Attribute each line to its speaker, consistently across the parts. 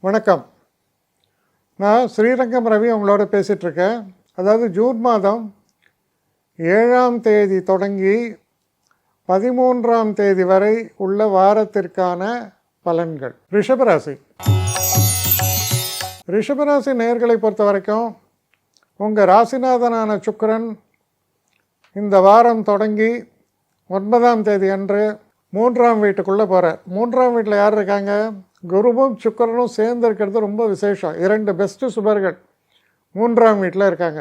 Speaker 1: வணக்கம். நான் ஸ்ரீரங்கம் ரவி உங்களோட பேசிகிட்ருக்கேன். அதாவது ஜூன் மாதம் 7ஆம் தேதி தொடங்கி 13ஆம் தேதி வரை உள்ள வாரத்திற்கான பலன்கள். ரிஷபராசி நேயர்களை பொறுத்த வரைக்கும் உங்கள் ராசிநாதனான சுக்கிரன் இந்த வாரம் தொடங்கி 9ஆம் தேதி அன்று 3ஆம் வீட்டுக்குள்ளே போகிறார். 3ஆம் வீட்டில் யார் இருக்காங்க? குருவும் சுக்கிரனும் சேர்ந்து இருக்கிறது ரொம்ப விசேஷம். 2 பெஸ்ட்டு சுபர்கள் 3ஆம் வீட்டில் இருக்காங்க.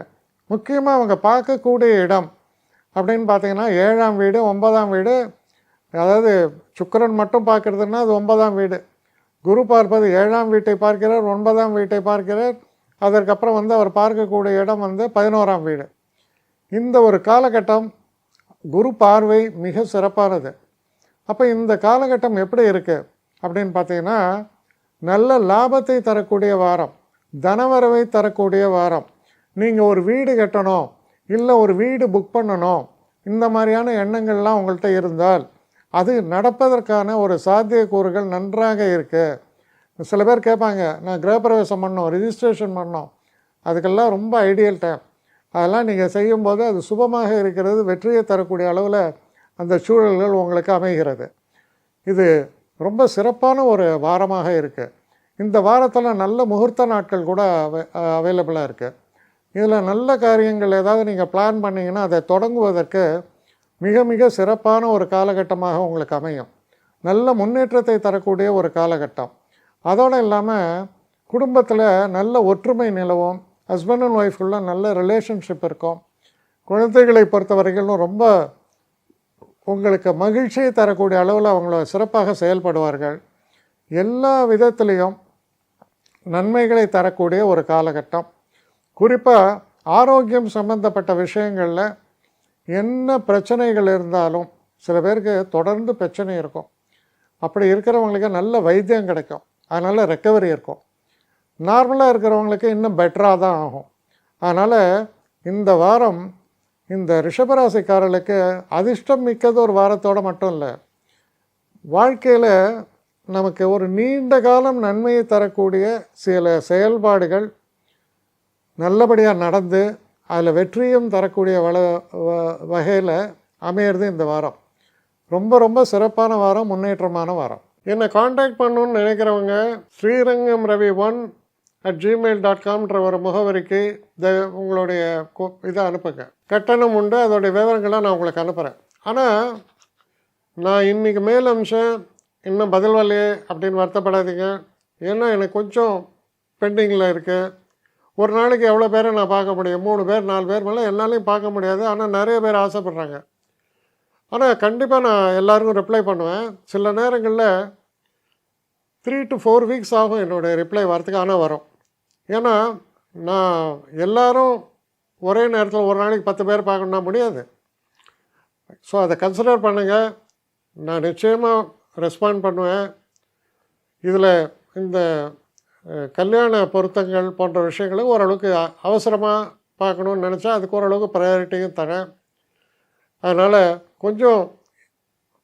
Speaker 1: முக்கியமாக அவங்க பார்க்கக்கூடிய இடம் அப்படின்னு பார்த்தீங்கன்னா 7ஆம் வீடு, 9ஆம் வீடு. அதாவது சுக்கிரன் மட்டும் பார்க்குறதுன்னா அது 9ஆம் வீடு. குரு பார்ப்பது 7ஆம் வீட்டை பார்க்கிறார், 9ஆம் வீட்டை பார்க்கிறார். அதற்கப்புறம் அவர் பார்க்கக்கூடிய இடம் 11ஆம் வீடு. இந்த ஒரு காலகட்டம் குரு பார்வை மிக சிறப்பானது. அப்போ இந்த காலகட்டம் எப்படி இருக்குது அப்படின்னு பார்த்தீங்கன்னா, நல்ல லாபத்தை தரக்கூடிய வாரம், தனவரவை தரக்கூடிய வாரம். நீங்கள் ஒரு வீடு கட்டணும், இல்லை ஒரு வீடு புக் பண்ணணும், இந்த மாதிரியான எண்ணங்கள்லாம் உங்கள்கிட்ட இருந்தால் அது நடப்பதற்கான ஒரு சாத்தியக்கூறுகள் நன்றாக இருக்குது. சில பேர் கேட்பாங்க, நான் கிரகப்பிரவேசம் பண்ணோம், ரிஜிஸ்ட்ரேஷன் பண்ணோம், அதுக்கெல்லாம் ரொம்ப ஐடியல் டைம். அதெல்லாம் நீங்கள் செய்யும்போது அது சுபமாக இருக்கிறது, வெற்றியை தரக்கூடிய அளவில் அந்த சூழல்கள் உங்களுக்கு அமைகிறது. இது ரொம்ப சிறப்பான ஒரு வாரமாக இருக்குது. இந்த வாரத்தில் நல்ல முகூர்த்த நாட்கள் கூட அவைலபிளாக இருக்குது. இதில் நல்ல காரியங்கள் ஏதாவது நீங்கள் பிளான் பண்ணிங்கன்னா அதை தொடங்குவதற்கு மிக மிக சிறப்பான ஒரு காலகட்டமாக உங்களுக்கு அமையும். நல்ல முன்னேற்றத்தை தரக்கூடிய ஒரு காலகட்டம். அதோடு இல்லாமல் குடும்பத்தில் நல்ல ஒற்றுமை நிலவும், ஹஸ்பண்ட் அண்ட் ஒய்ஃப்குள்ள நல்ல ரிலேஷன்ஷிப் இருக்கும். குழந்தைகளை பொறுத்த வரைக்கும் ரொம்ப உங்களுக்கு மகிழ்ச்சியை தரக்கூடிய அளவில் அவங்கள சிறப்பாக செயல்படுவார்கள். எல்லா விதத்துலேயும் நன்மைகளை தரக்கூடிய ஒரு காலகட்டம். குறிப்பாக ஆரோக்கியம் சம்பந்தப்பட்ட விஷயங்களில் என்ன பிரச்சனைகள் இருந்தாலும், சில பேருக்கு தொடர்ந்து பிரச்சனை இருக்கும். அப்படி இருக்கிறவங்களுக்கு நல்ல வைத்தியம் கிடைக்கும், அதனால் ரெக்கவரி இருக்கும். நார்மலாக இருக்கிறவங்களுக்கு இன்னும் பெட்டராக தான் ஆகும். அதனால் இந்த வாரம் இந்த ரிஷபராசிக்காரர்களுக்கு அதிர்ஷ்டம் மிக்கது ஒரு வாரத்தோடு மட்டும் இல்லை, வாழ்க்கையில் நமக்கு ஒரு நீண்ட காலம் நன்மையை தரக்கூடிய சில செயல்பாடுகள் நல்லபடியாக நடந்து அதில் வெற்றியும் தரக்கூடிய வகையில் அமையிறது இந்த வாரம். ரொம்ப ரொம்ப சிறப்பான வாரம், முன்னேற்றமான வாரம். என்னை காண்டாக்ட் பண்ணணுன்னு நினைக்கிறவங்க srirangam1@gmail.com ஒரு முகவரிக்கு உங்களுடைய இதை அனுப்புங்க. கட்டணம் உண்டு, அதோடைய விவரங்களை நான் உங்களுக்கு அனுப்புகிறேன். ஆனால் நான் இன்றைக்கி மேல் அம்சம் இன்னும் பதில் வரலையே அப்படின்னு வருத்தப்படாதீங்க. ஏன்னா எனக்கு கொஞ்சம் பெண்டிங்கில் இருக்குது. ஒரு நாளைக்கு எவ்வளோ பேரை நான் பார்க்க முடியும்? 3 பேர் 4 பேர் மேலே என்னாலையும் பார்க்க முடியாது. ஆனால் நிறைய பேர் ஆசைப்பட்றாங்க. ஆனால் கண்டிப்பாக நான் எல்லாருக்கும் ரிப்ளை பண்ணுவேன். சில நேரங்களில் 3 to 4 வீக்ஸ் ஆகும் என்னுடைய ரிப்ளை வரத்துக்கு. ஆனால் வரும். ஏன்னா நான் எல்லோரும் ஒரே நேரத்தில் ஒரு நாளைக்கு 10 பேர் பார்க்கணுன்னா முடியாது. ஸோ அதை கன்சிடர் பண்ணுங்கள். நான் நிச்சயமாக ரெஸ்பாண்ட் பண்ணுவேன். இதில் இந்த கல்யாண பொருத்தங்கள் போன்ற விஷயங்களை ஓரளவுக்கு அவசரமாக பார்க்கணுன்னு நினச்சா அதுக்கு ஓரளவுக்கு ப்ரையாரிட்டியும் தரேன். அதனால் கொஞ்சம்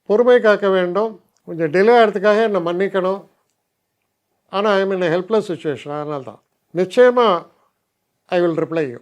Speaker 1: பொறுமை காக்க வேண்டும். கொஞ்சம் டிலே ஆகிறதுக்காக என்னை மன்னிக்கணும். ஆனால் ஐ மீன் ஹெல்ப்லெஸ் சுச்சுவேஷன். அதனால தான் நிச்சயமாக ஐ வில் ரிப்ளை யூ.